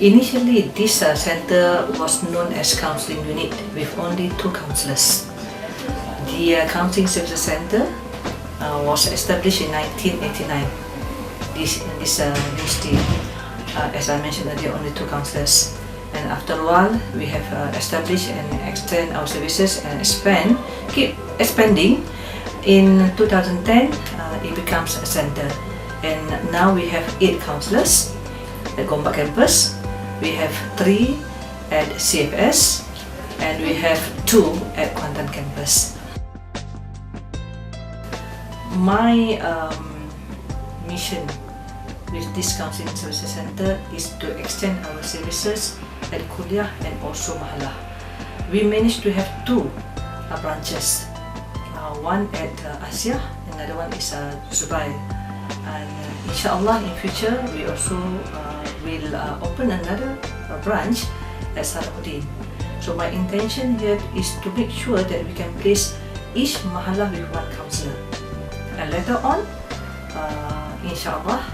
Initially, this center was known as Counselling Unit with only 2 counsellors. The Counselling Services Center was established in 1989. This university, as I mentioned earlier, only 2 counsellors. And after a while, we have established and extend our services and keep expanding. In 2010, it becomes a center, and now we have 8 counsellors at Gombak campus. We have 3 at CFS, and we have 2 at Kuantan campus. My mission with this Counselling Services Center is to extend our services at Kuliah and also Mahalah. We managed to have 2 branches. One at Asia, another one is Dubai. And inshallah in future we also will open another branch at Salahuddin. So my intention here is to make sure that we can place each Mahalah with 1 counsellor. And later on, inshallah,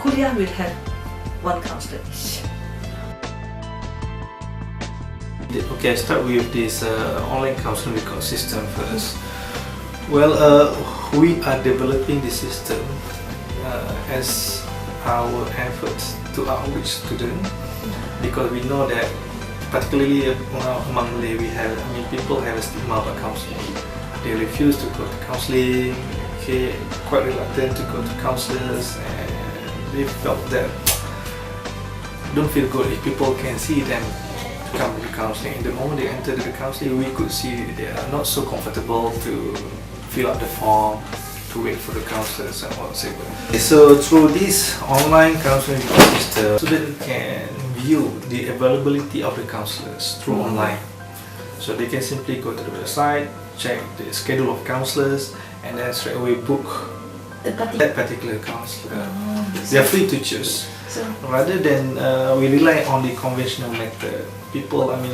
Kuliah will have 1 counsellor each. Okay, I start with this online counseling record system first. Well, we are developing this system as our efforts to outreach students, because we know that particularly among Malay, people have a stigma about counseling. They refuse to go to counseling, quite reluctant to go to counselors, and they felt that don't feel good if people can see them come to counseling. The moment they enter the counseling, we could see they are not so comfortable to fill out the form, to wait for the counsellors and whatsoever. So through this online counseling system, students can view the availability of the counsellors through online. So they can simply go to the website, check the schedule of counsellors, and then straight away book that particular counsellor. They are free to choose. Rather than we rely on the conventional method,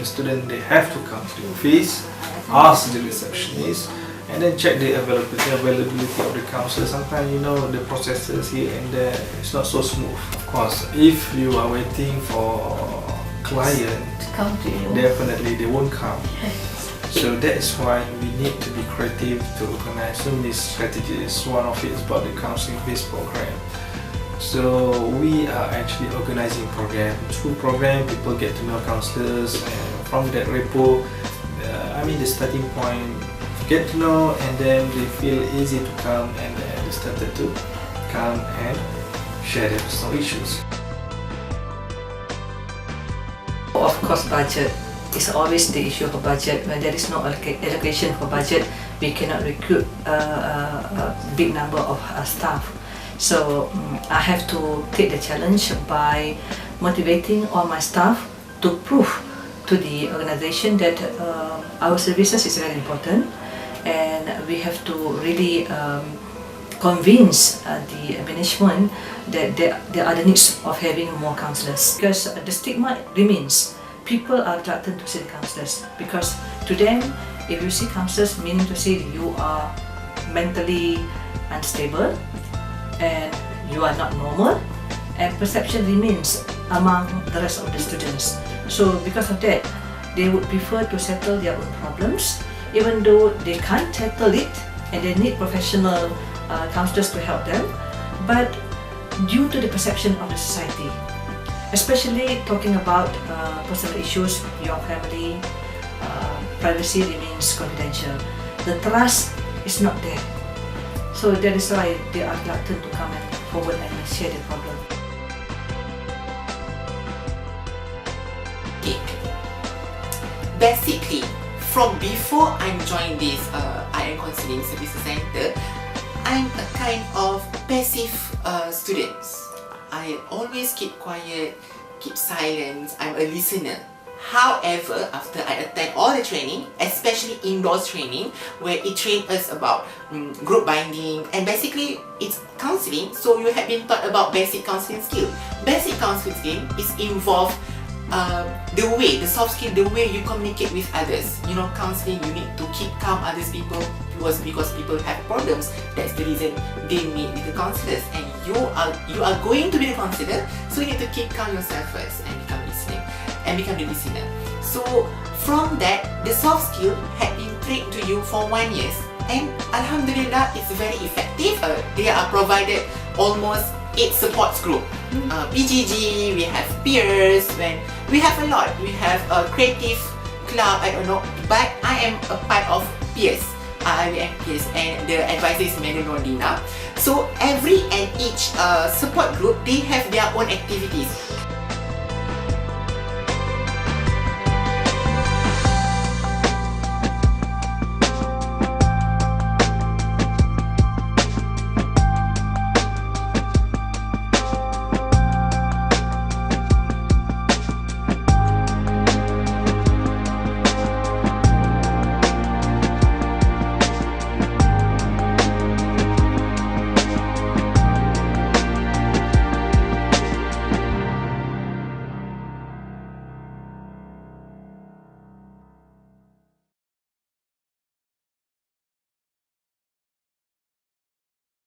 students, they have to come to the office, ask the receptionist, and then check the availability of the counsellor. Sometimes the processes here and there is not so smooth. Of course, if you are waiting for client, definitely they won't come. So that is why we need to be creative to organize so many strategies. One of it is about the counseling-based program. So we are actually organizing program. Through program, people get to know counsellors, and from that rapport, the starting point, get to know, and then they feel easy to come, and they started to come and share their personal issues. Of course, budget is always the issue of budget. When there is no allocation for budget, we cannot recruit a big number of staff. So I have to take the challenge by motivating all my staff to prove to the organization that our services is very important, and we have to really convince the management that there are the needs of having more counsellors, because the stigma remains. People are reluctant to see the counsellors because to them, if you see counsellors, meaning to say you are mentally unstable and you are not normal, and perception remains among the rest of the students. So because of that, they would prefer to settle their own problems, even though they can't settle it and they need professional counselors to help them. But due to the perception of the society, especially talking about personal issues, your family, privacy remains confidential. The trust is not there. So that is why they are reluctant to come forward and share their problem. Basically, from before I joined this IIUM Counselling Services Center, I'm a kind of passive student. I always keep quiet, keep silent, I'm a listener. However, after I attend all the training, especially indoors training, where it trained us about group binding, and basically it's counseling, so you have been taught about basic counseling skill. Basic counseling skill is involved the soft skill, the way you communicate with others. Counseling, you need to keep calm others people because people have problems. That's the reason they meet with the counselors, and you are going to be the counselor, so you need to keep calm yourself first and become the listener. So from that, the soft skill had been trained to you for 1 year, and Alhamdulillah, it's very effective. They are provided almost 8 support group. PGG, we have peers, when we have a lot. We have a creative club, I don't know, but I am a part of peers. IIUM peers, and the advisor is Madam Nordina. So every and each support group, they have their own activities.